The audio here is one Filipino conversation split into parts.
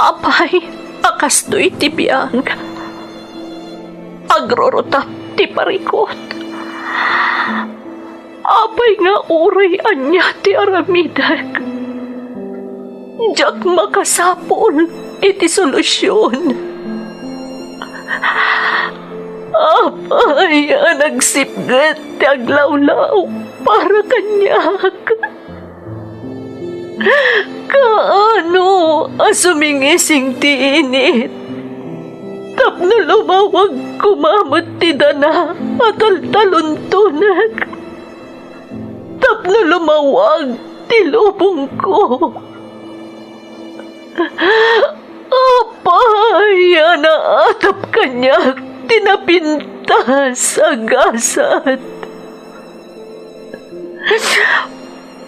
Apay, akastoy ti biyang. Agrorotap ti parikot. Apay nga uray anya ti aramidak. Diyak makasapol iti solusyon. Apay, nagsipgat ti aglawlaw para kanyak. Kaano asumingising ti init? Tapno lumawag kumamot ti dana at taltaluntunak. Tapno lumawag ti lubong ko. Apay, naatap kanyak tinapinta sa gasat.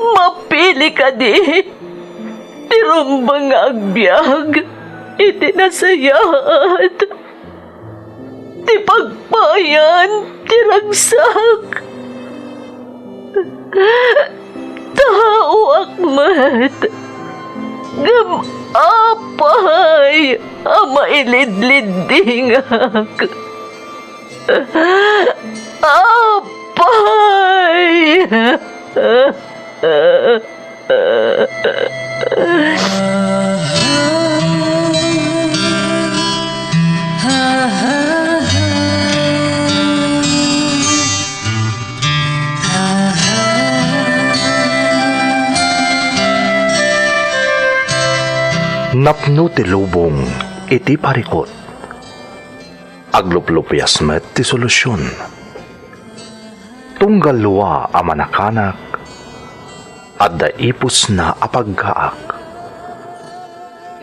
Mapili ka di, tirumbang agbyag, itinasayat, ti pagpayan, tiragsak. Tao akmat, apay, mailidlidingak. Apay! Napno ti lubong iti parikot. Agluplupyas met ti solusyon. Tunggal luwa a manakanak at daipos na apagkaak.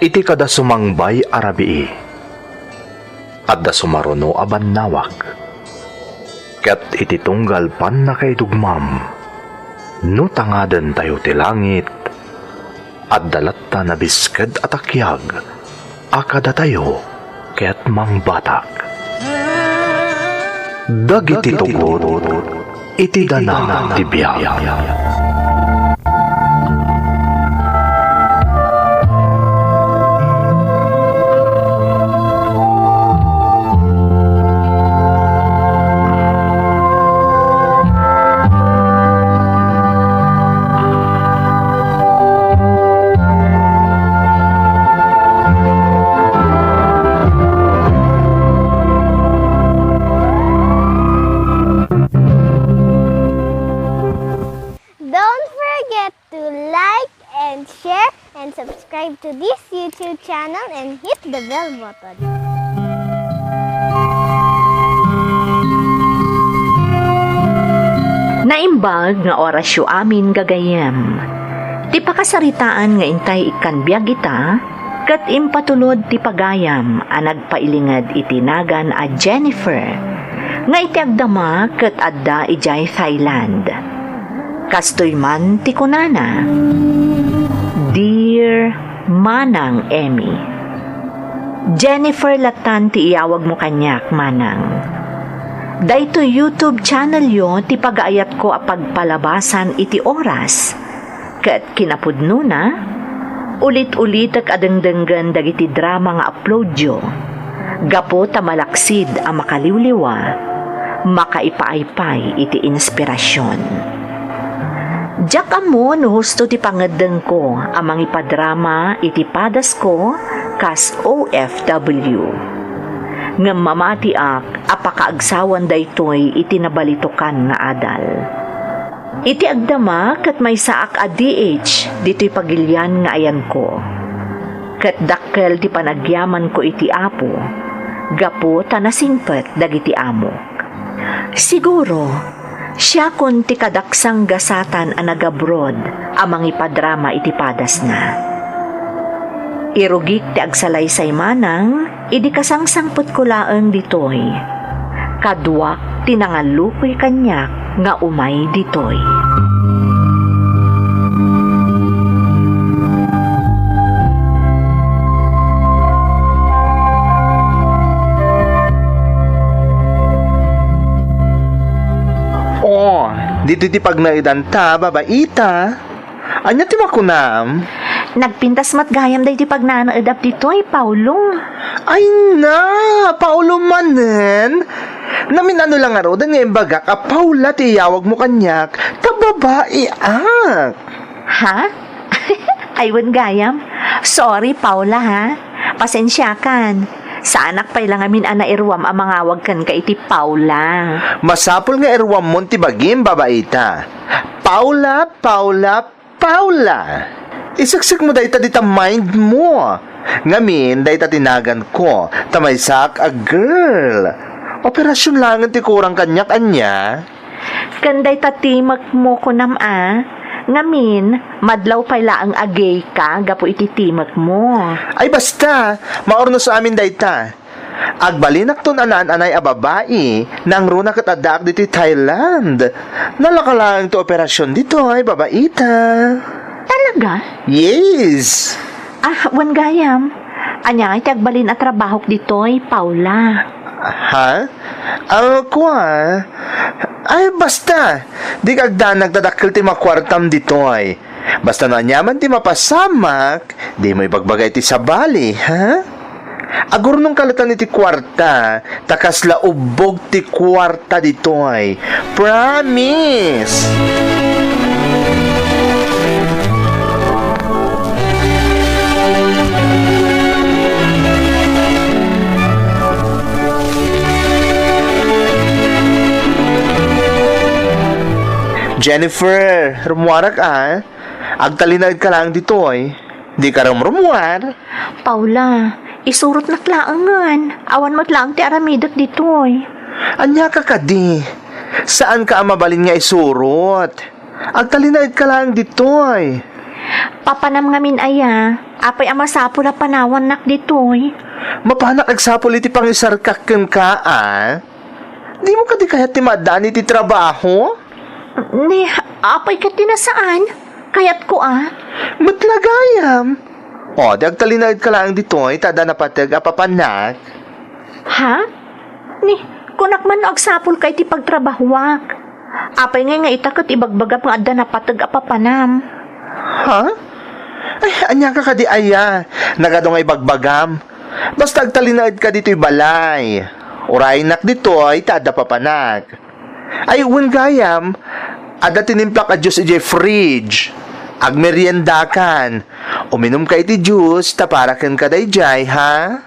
Iti kada sumangbay arabii at da sumaruno aban nawak. Ket iti tunggal pan na kay dugmam no tangaden tayo ti langit at dalatta na bisked at akyag akada tayo ket mangbatak. Dagiti tugot iti dana ti biyag. Subscribe to this YouTube channel and hit the bell button. Naimbag nga orasyo amin gagayem. Ti pakasaritaan nga intay ikan biyag ita, kat impatulod ti pagayam a nagpailingad itinagan a Jennifer, nga iti agdama kat adda ijay Thailand. Kastoy man ti kunana. Dear Manang Emmy, Jennifer latan ti iyawag mo kanyak, Manang. Dayto YouTube channel yo ti pagaayat ko a pagpalabasan iti oras. Ket kinapudno na, ulit-ulit ak adengdenggan dagiti drama nga upload yo. Gapo ta malaksid a makaliwliwa, makaipaaypay iti inspirasyon. Diyak amo no husto ti pangadeng ko amang ipadrama iti padas ko kas OFW. Ngem mamati ak apakaagsawan daytoy iti nabalitukan nga adal. Iti agdama ket maysa ak a DH ditoy pagilyan nga ayan ko. Ket dakkel ti panagyaman ko iti apo. Gapo ta nasingpet dagiti amok. Siguro siya kun ti kadaksang gasatan a nagabroad amang ipadrama iti padas na. Irugik ti agsalaysay manang, idi kasangsangput ko laeng ditoy. Kaduak ti nangalukoy kanyak nga umay ditoy. Dito ti pagnaidan ta, babaita. Anya ti makunam? Nagpintas mat gayam day di pagnanaadap ditoy, Paulo. Ay na, Paulo manen. Namin ano lang aro, dan ngayon baga ka, Paula, tiyawag mo kanyak, tababae ak. Ha? Aywan gayam. Sorry, Paula, ha? Pasensya kan. Sa anak pa ilang amin ana irwam ang mangawag kan ka iti Paula. Masapol nga erwam mon ti bagim, babaita. Paula, Paula, Paula. Isaksik mo dayta dita mind mo. Ngamin, dayta tinagan ko, tamaysak a girl. Operasyon lang ti kurang kanyak anya. Kanday tatimak mo ko nam Ngamin, madlaw pala ang agay ka, gapo ititimak mo. Ay basta, maorno sa amin dayta. Agbalinak ton anay a babae, nang runa katadak dito Thailand. Nalakalang to operasyon dito ay babaita. Talaga? Yes! Wan gayam. Anya nga agbalin at trabahok ditoy, Paula. Ha? Ay basta, di kagda nagdadakil ti makwartam ditoy. Basta na nyaman ti mapasamak, di mo ibagbagay ti sabali, ha? Agur nung kalatan iti kwarta, takas laubog ti kwarta ditoy. Promise! Jennifer, rumuwarak agtalinag ka lang ditoy. Di ka ram rumuwar. Paula, isurot na tlaangan. Awan matlaang ti aramidak ditoy. Anya ka kadi? Saan ka mabalin nga isurot? Agtalinag ka lang ditoy. Papanam ngamin aya, apay amasapo na panawan nak ditoy. Mapanak agsapol iti pangisarkakken ka, Di mo kadi kaya ti madani ti trabaho? Ni, apay ka tinasaan? Kayat ko Matlagayam. O, di agtalinag ka lang ditoy, tada napatag apapanak. Ha? Ni, kunak man agsapol kay ti pagtrabahuak. Apay nga itakot ibagbagap nga adda napatag apapanam. Ha? Ay, anya ka kadi aya. Nagadong ay bagbagam. Basta agtalinag ka dito'y balay. Uray nak dito'y tada papanak. Ay, uwan gayam, ada tinimplak a juice iti fridge. Agmeriendakan. Uminom ka iti juice, taparakan ka day jay, ha?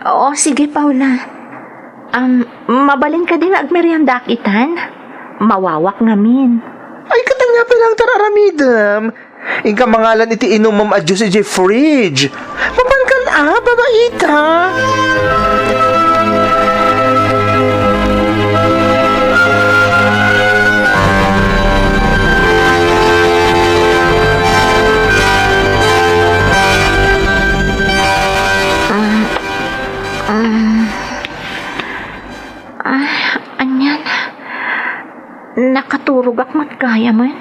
Oo, sige, Paula. Mabalin ka din agmeriendak itan? Mawawak ngamin. Ay, katanya pa lang tararamidam. Ingka mangalan iti inumam a juice iti fridge. Mapangkan babaita. Anyan. Nakaturog ak matgaya man.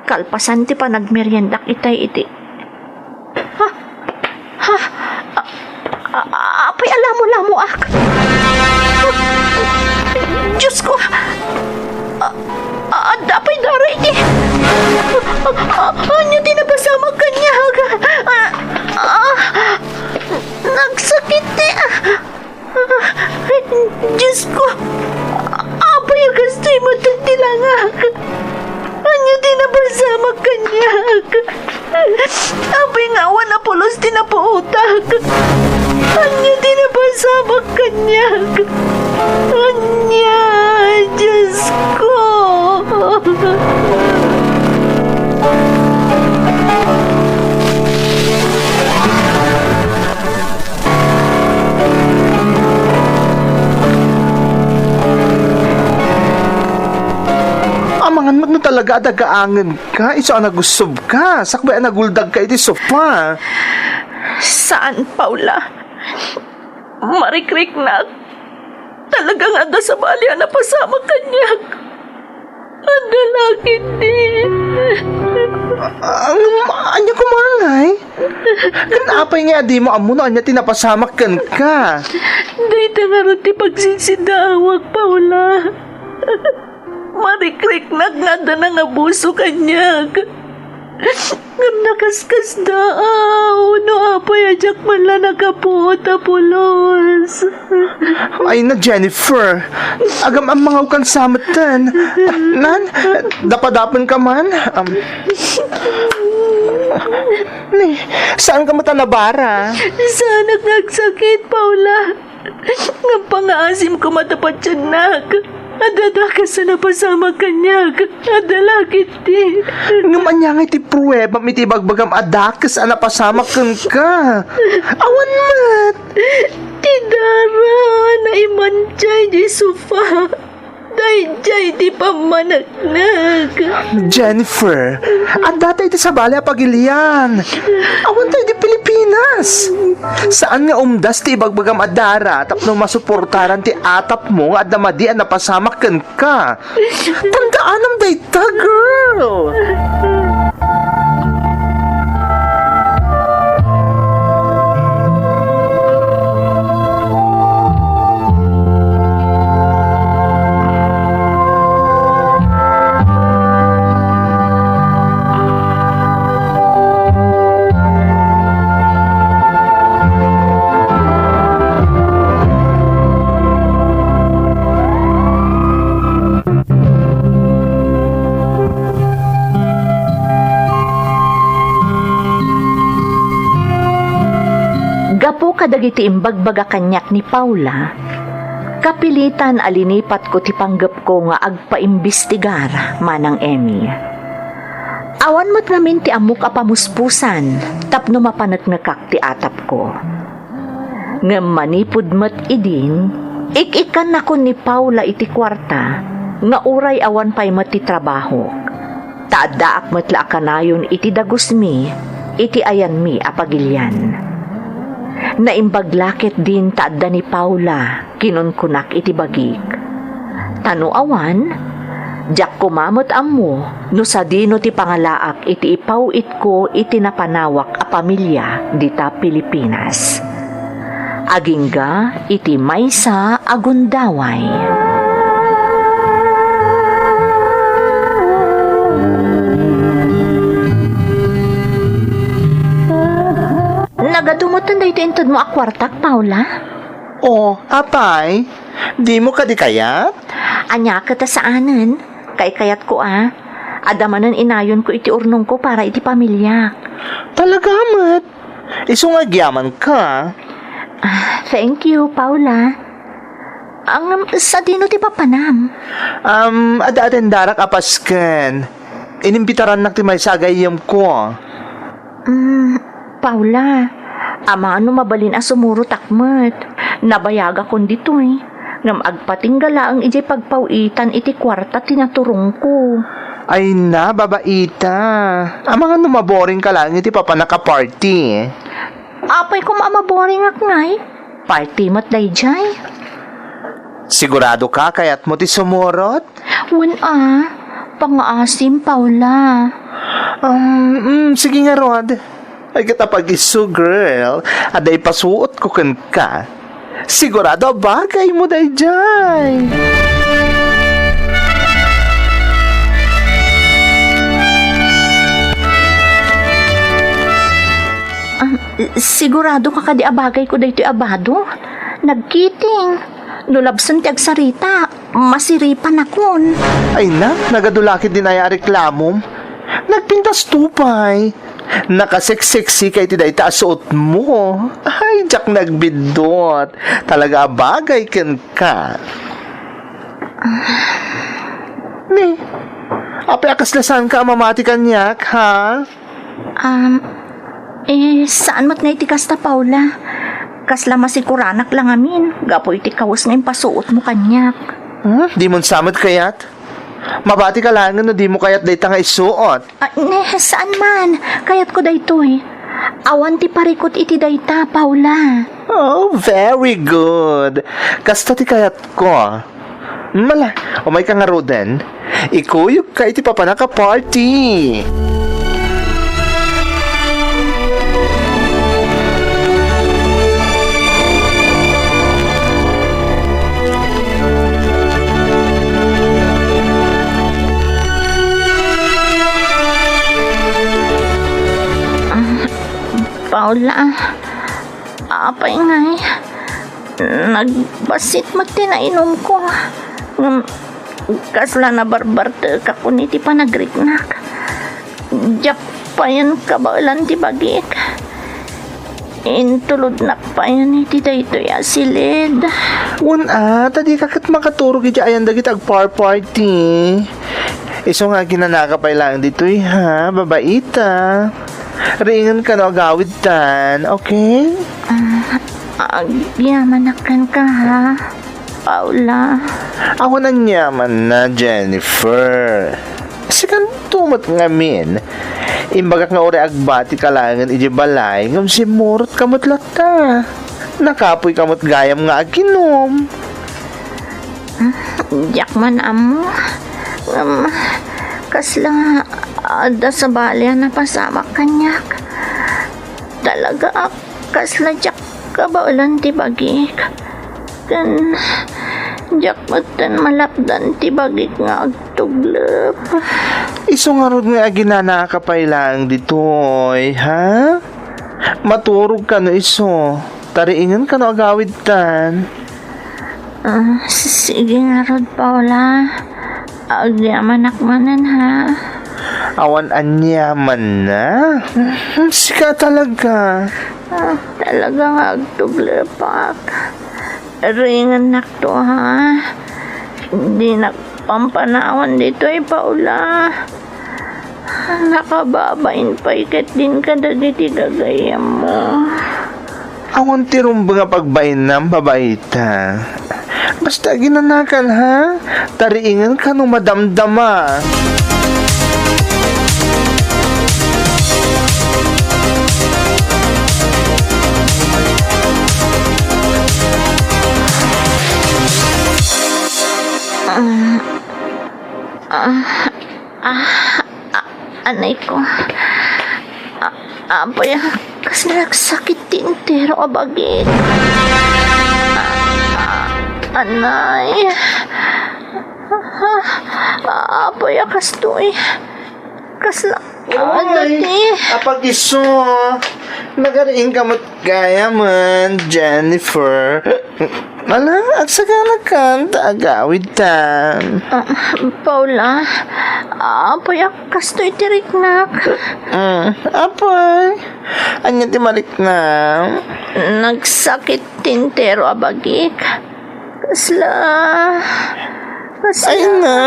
Kalpasan ti pa nagmeriendak itay iti. Apay alamo-lamo ak. Diyos ko. Apay dara iti. Anya di nabasama kanya. Nagsakit Diyos ko. Apay agastoy mo tagtilangak. Anya di nabasama kanya. Apay nga wala pulos di napautak. Anya di nabasama kanya. Anya, Diyos ko. Amangan mo no talaga adagaangan ka. Isa nagusob ka. Sakbay naguldag ka iti sofa. Saan, Paula? Marikrik na. Talagang aga sa bali na pasama kanya. Ang lalaki din. Anya kumangay? Kanapay nga di mo amuno anya tinapasamak kan ka. Dito nga rin ti pagsisidawag, Paula. Marikrik na nga na nga buso kanya. Ngam nakaskas daaw, no apay ajak man la nakaputa pulos. Ay na, Jennifer. Agam ang mga ukang samatan. Nan, dapadapan ka man. Saan ka matanabara? Sana nagsakit, Paula. Ngam pangaasim ko matapat siya nak. Adada ka sa napasama kanyag. Adala kiti. Ngaman iti pruweba mitibagbagam adakas ana pasama ka. Awan mat. Tidara na imanchay di sufa. Dayjay di pamanagnag. Jennifer, at data iti sa bali pagilian. Awan tayo di Pilipinas. Saan nga umdas ti ibagbagam adara tapno masuportaran ti atap mo at namadian na pasamak ka. Tandaan ang data, girl. Gapo kadagiti imbagbaga kanyak ni Paula, kapilitan alinipat ko ti panggap ko nga agpaimbestigar manang Emmy. Awan mo't namin ti amok apamuspusan, tapno mapanagnakak ti atap ko. Nga manipod mo't idin, ikikan na ko ni Paula iti kwarta, nga uray awan pa'y mo't ti trabaho. Taadaak mo't laakanayon iti dagusmi, iti ayan mi apagilyan. Naimbaglakit din taadda ni Paula, kinunkunak iti bagik. Tanuawan, jak kumamot ammo, no sa dino ti pangalaak iti ipawit ko iti napanawak a pamilya dita Pilipinas. Agingga iti maysa agundaway. Nagadumutan da ito intod mo akwartak, Paula? Oh, apay, di mo kadikayat? Anya ka ta saanan, kay kayat ko Adamanan inayon ko iti urnong ko para iti pamilya. Talaga, mat. Isungagyaman ka. Thank you, Paula. Ang sa dino ti papanam. Ada-aden darak apasken. Inimbitaran nak ti may sagayam ko. Paula, ama ano mabalin a sumuro takmet. Nabayaga kon ditoy. Ngam agpatinggala ang ijay pagpawitan iti kwarta tinaturong ko. Ay na, babaita. Mga numaboring ka lang iti papanaka-party. Apay ko maamaboring aknay. Party mat dayjay. Sigurado ka kayat mo ti sumurot? Wan pangaasim, Paula. Sige nga, Rod. Ay katapag-isu, girl. Aday pasuot ko kan ka. Sigurado bagay mo dayjay. Sigurado ka kadi abagay ko dayto abado. Nagkiting. Nulabsan ti agsarita. Masiripan akon. Ay na, nagadulakit din ay reklamom. Nagpintas tupay. Nakaseksiksi kay ti dayta suot mo. Ay, jak nagbidot. Talaga bagay ken ka. Ni, apay akaslasan ka mamati kanyak, ha? Saan mat nga iti kasta, Paula? Kasla masikuranak lang amin. Gapo iti kawas nga impasuot mo kanyak. Di mo samad kayat? Mabati ka lang no di mo kayat dayta nga isuot. Saan man? Kayat ko daytoy. Awan ti parikot iti dayta, Paula. Oh, very good. Kasta ti kayat ko. Mala, umay ka nga roden. Ikuyog ka iti papanaka-party. Paula, apay ngay, nagbasit mati na inom ko. Kasla na barbarte ka kun iti panagriknak. Diyak pa yan kabaulan ti bagik. Intulod na pa yan iti dayto ya silid. Tadi kakit makaturog iti ayan dagit ag party. Iso nga ginanakapay lang dito ha, babaita. Ringan ka no agawid tan, okay? Agyamanakan ka ha, Paula. Ako na nyaman na, Jennifer. Sikan tumot ngamin. Imbagak nga uri agbati kalangan iji balay, ngam si murot kamot lata. Nakapoy kamot gayam nga aginom. Diyak man amo. Kasla ada sa balya na pasama kanyak. Talaga kasla diyak kabaulan ti bagik. Kan diyak matan malapdan ti bagik nga agtuglep. Iso nga rod nga ginanakapay lang ditoy, ha? Maturog ka no iso. Tariingan ka no agawid tan. Sige nga rod, Paula. Agyaman akmanan ha. Awan anyaman na. Sika talaga. Talaga nga agtuglepak. Ringan nakto ha. Hindi nagpampanawan dito Paula. Nakababain pa ikat din ka dagiti gagayam mo. Awan tirong nga pagbain ng babaita. Basta ginanakan ha. Tariingan ka no madamdama. Anay ko. Apay, kasi nagsakit tintero abagin. Anay. Apay, kastoy. Kasla. Apag iso. Nagariing kamot gaya man, Jennifer. Ala, agsagana kanta agawid tan. Paula, apay, kastoy tiriknak. Apay, anya ti malikna. Nagsakit tintero abagik. Kasla. Ayun na,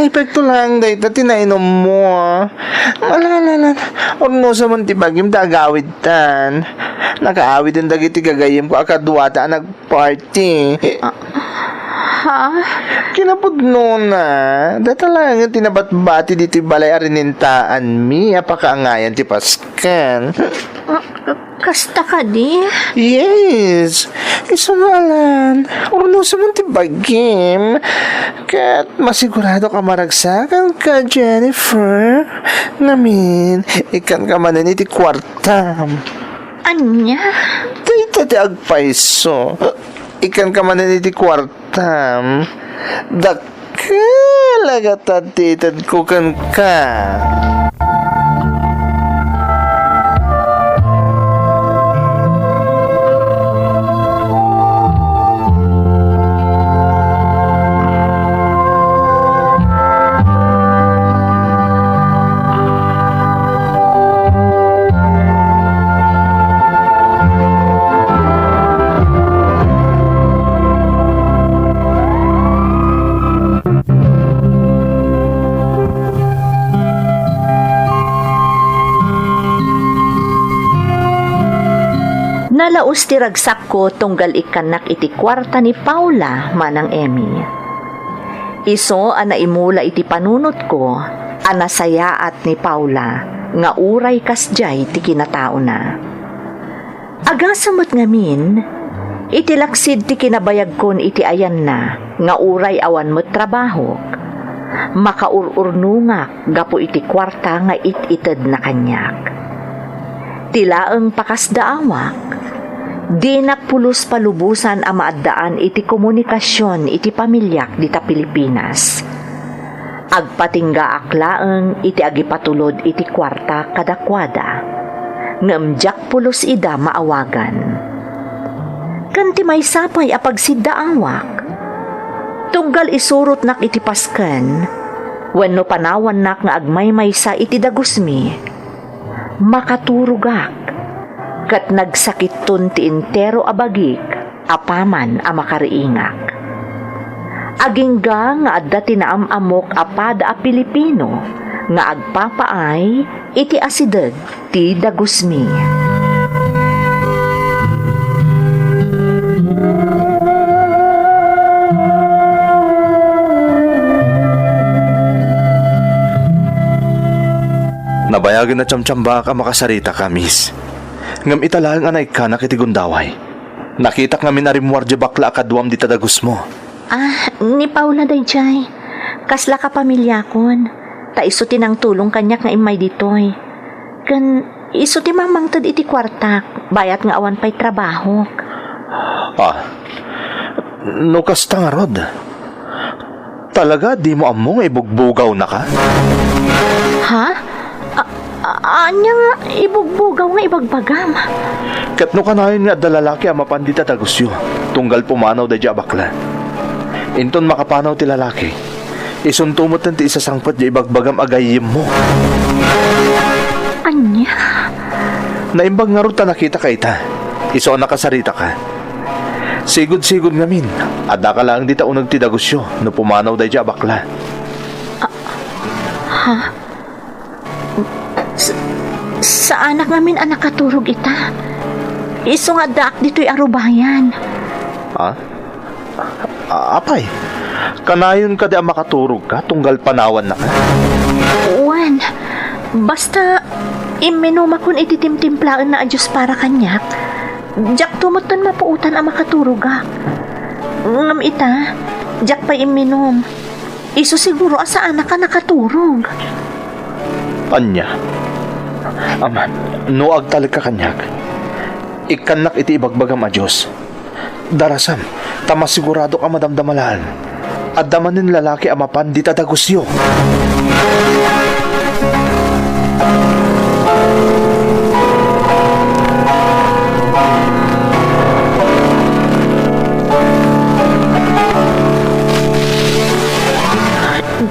epekto lang dahil na tinainom mo. Malala, orno sa man ti bagim da agawid tan. Nakaawid ang dagiti gagayim ko akaduwata nagparty. Ha? Kinapudno na. Data lang tinabat-bati dito balay arinintaan mi. Apakaangayan ti Paskan. Kasta ka di? Yes. Isumalan. Orno sa man ti bagim. Kat masigurado ka maragsakan ka, Jennifer. Ngamin, ikan ka manan iti kwartam. Anya? Dito ti agpaiso. Ikan ka manan iti kwartam. Dakalaga tatitad ko kan ka. Nalaos ti ragsak ko tunggal ikanak iti kwarta ni Paula manang Emmy. Iso anaimula iti panunot ko, anasayaat ni Paula, nga uray kasjay ti kinatao na. Agasamot ngamin, iti laksid ti kinabayag kon iti ayan na, nga uray awan mo't trabaho. Makaururnungak gapo iti kwarta nga it-ited na kanyak. Tilaeng pakasdaawak, di nakpulos palubusan ang maaddaan iti komunikasyon iti pamilyak dita Pilipinas. Agpatingga aklaeng iti agipatulod iti kwarta kadakwada. ngamjak pulos ida maawagan. Kanti may sapay apag siddaawak. Tunggal isurot nak iti pasken, wenno panawan nak nga agmay-may sa iti dagusmi. Makaturugak, kat nagsakit ton ti intero abagik, apaman a makariingak. Agingga nga adda tinaamamok apada a Pilipino, nga agpapaay iti asideg ti dagusmi. Nabayagan na tsamtsamba ka makasarita ka, miss. Ngam italang anay ka na kiti gundaway. Nakita kami na rimwardya bakla akadwam di tadagus mo. Ni Paula dayjay. Kasla ka pamilya kon. Ta iso tinang tulong kanyak nga imay ditoy. Kan iso ti mamangtad iti kwartak. Bayat nga awan pa'y trabaho. No kasta nga rod. Talaga di mo among ibugbugaw na ka? Ha? Anya nga ibugbugaw nga ibagbagam. Kat no kanayon nga dalalaki ang mapandita tagusyo. Tunggal pumanaw da bakla. Inton makapanaw ti lalaki. Isuntumot ng ti isasangpat di ibagbagam agayim mo. Anya? Naimbag nga ron ta nakita ka ita. Iso nakasarita ka. Sigod-sigod ngamin. Ada ka lang di taunag ti dagusyo no pumanaw da bakla. Ha? Sa anak namin anak katurog ita. Iso nga daak dito'y arubayan. Apay, kanayon ka di ang makaturog ka, tunggal panawan na ka. Uwan, basta iminuma kun ititimtimplaan na adyos para kanyak. Jak tumutan mapuutan ang makaturog ka. Ngam ita, jak pa iminom. Iso siguro asa anak ka nakaturog. Anya, aman, no agtalag ka kanyak. Ikanak iti ibagbagam a Diyos. Darasam, tama sigurado ka madamdamalaan. At damanin lalaki amapan di tadagusyo.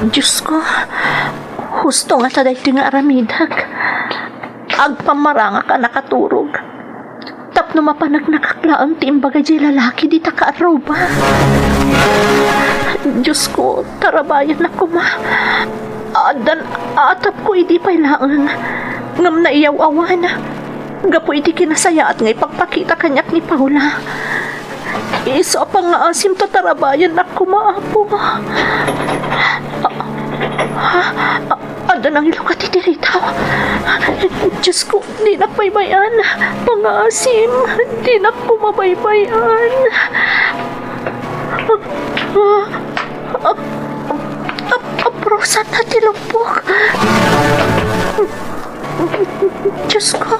Diyos ko, husto nga taday ito nga aramidag. Agpamaranga ka nakaturog. Tapno mapanag nakaklaan ti imbaga di lalaki di taka-aroba. Diyos ko, tarabayan na ko ma. Adan atap ko idi pailaan. Ngam na iyaw awan. Gapo iti kinasaya at ngay pagpakita kanyak ni Paula. Iso pa nga asim to tarabayan na ko maapo. Ada nang ilo ka titiritaw. Diyos ko, di na paybayan. Pangasim, di na ko mabaybayan. Aprosan na tilumpok. Diyos ko,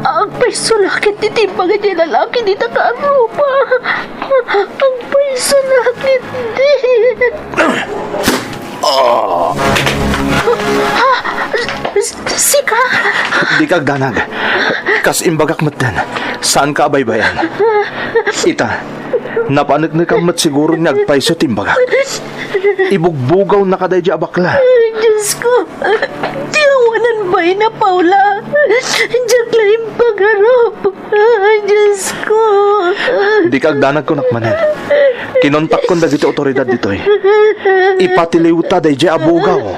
ang paisulakit titimbang di lalaki di nakaarupa. Ang paisulakit di. Sika! Di kagdanag. Kas imbagak matan. Saan ka abaybayan? Ita, napanak na kang mat siguro niya agpaiso timbagak. Ibugbugaw na kaday di abakla. Diyos ko, tiyawanan ba na Paula? Diyak lang yung pagharap. Diyos ko. Di kagdanag ko nakmanan. Kinontak ko na dito otoridad dito eh. Ipatiliw ta day di abugaw.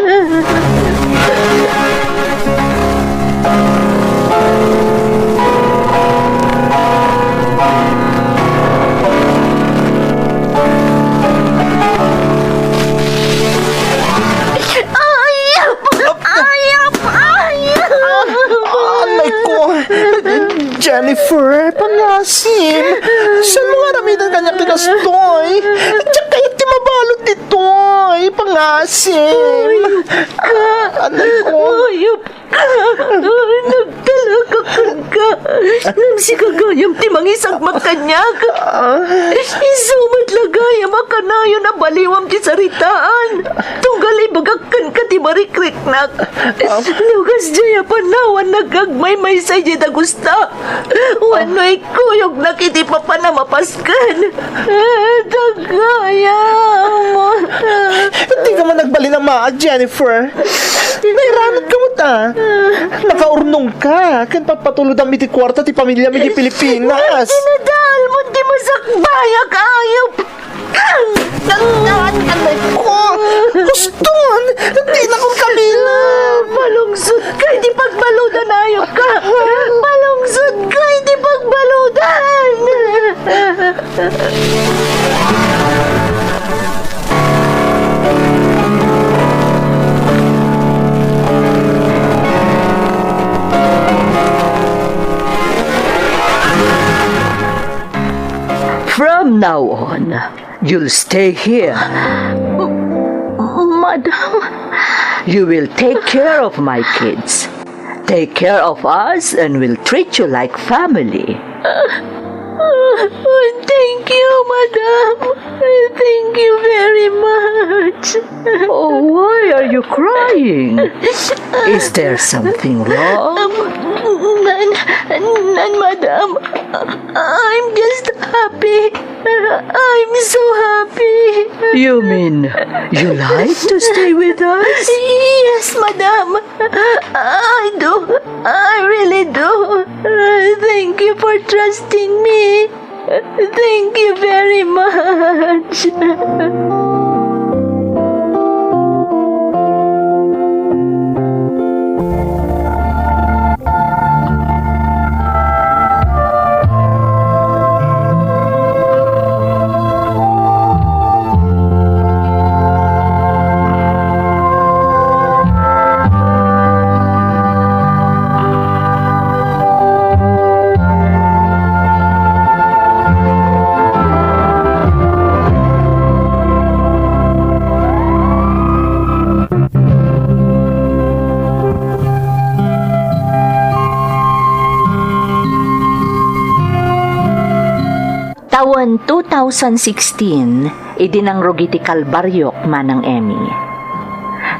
Jennifer, pangasim. Saan mo nga namitan kanyak tigas toy? Diyak kayo timabalot ditoy, pangasim. Anay ko. Ayop ka. Nagtalaga ka. Nang si kagayam ti mangisag makanyag. Isumat lagay makanayo na baliwam ti saritaan. Tunggali bagakkan ka ti marikriknak. Lugas jaya panawan nagagmay may say da gusta. Wano'y kuyog na kiti papanamapaskan. Tagayam mo. Hindi ka man nagbali na maa, Jennifer. Nairanat ka mo ta. Nakaurnong ka. Kan papatulod ang miti kwarta ti pamilya mi di Pilipinas. Inadal mo di masakbaya kayop. Nanganganay ko. Guston. Hindi na kong kabila. Malungsod kay di pagbaludan ayok ka. Malungsod kay di pagbaludan. From now on, you'll stay here. Madam, You will take care of my kids. Take care of us and we'll treat you like family. thank you, madam. Thank you very much. Oh, why are you crying? Is there something wrong? None, madam. I'm just happy. I'm so happy. You mean you like to stay with us? Yes, madam. I do. I really do. Thank you for trusting me. Thank you very much. Taon 2016, idinangrugi ti Kalbaryok manang Emmy.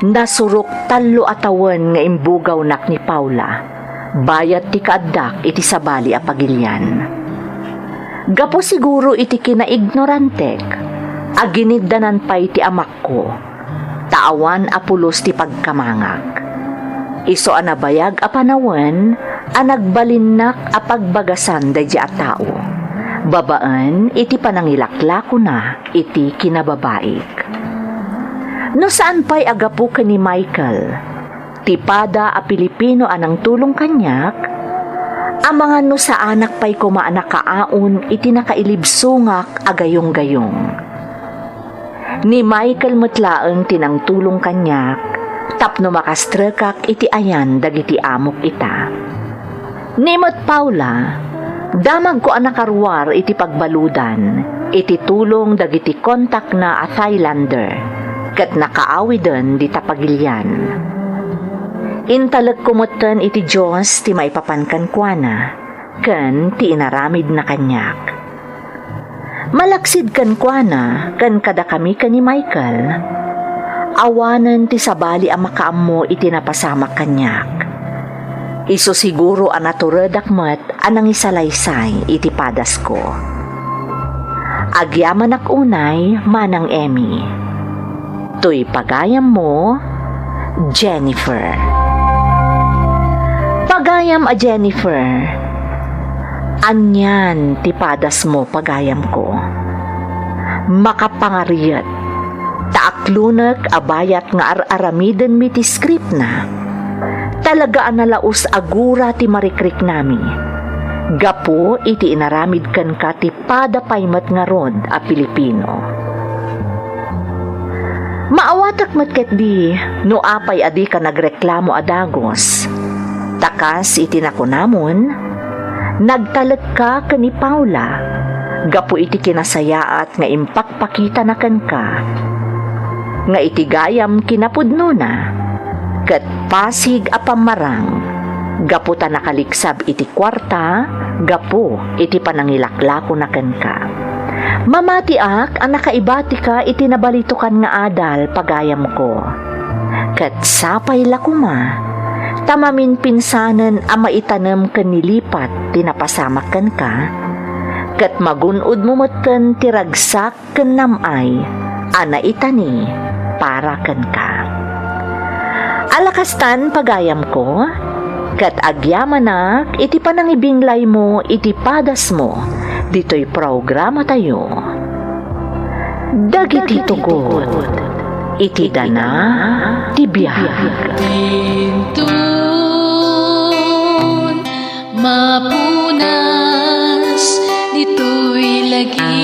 Nasurok talo atawan nga imbugaw nak ni Paula, bayat ti kaaddak iti sabali a pagilyan. Gapo siguro iti kinaignorantek, aginigdanan pa iti amak ko, taawan apulos ti pagkamangag. Iso anabayag a panawan, anagbalinnak a pagbagasan daydi a tao. Babaan, iti panangilaklako na, iti kinababaik. No saan pa'y agapu ka ni Michael, tipada a Pilipino anang tulong kanyak, ang mga no sa anak pa'y kumaanak kaaon, iti nakailibsungak agayong-gayong. Ni Michael matlaang tinang tulong kanyak, tapno makastrekak iti ayan dagiti amok ita. Nimot Paula, damag ko ang nakarwar iti pagbaludan, iti tulong dagiti kontak na a Thailander, kat nakaawidan di tapagilyan. Intalag kumutan iti Diyos ti maipapankan kwa na, kan ti inaramid na kanyak. Malaksid kan kwa na, kan kada kami ka ni Michael, awanan ti sabali ang makaammo iti napasamak kanyak. Iso siguro ang naturedakmat anang isalaysay iti padas ko. Agyaman ak unay manang Emmy. Tuy pagayam mo, Jennifer. Pagayam a Jennifer. Anyan ti padas mo pagayam ko. Makapangariyat. Taaklunak abayat nga ar-aramiden mi ti script na. Talaga analaos agura ti marikrik nami. Gapo iti inaramid kan ka ti pada paymat nga rod a Pilipino. Maawatak matket di no apay adi ka nagreklamo adagos. Takas iti nakunamon, nagtalag ka ni Paula. Gapo iti kinasayaat nga impakpakita na kan ka. Nga iti gayam kinapudno na. Kat pasig a pamarang, Gapu ta nakaliksab iti kwarta, gapu iti panangilaklako na ken ka. Mamatiak ang nakaibati ka iti nabalitukan nga adal pagayam ko. Kat sapay lakuma, tamamin pinsanen ang maitanam ken nilipat tinapasamakan ka. Kat magunod mo matan tiragsak ken namay, ana itani para ken ka. Alakastan pagayam ko, kat agyamanak iti panangibinglay mo iti padas mo, dito'y programa tayo. Dagiti tugot, iti dana, ti biyag. Tintun, mapunas, dito'y lagi.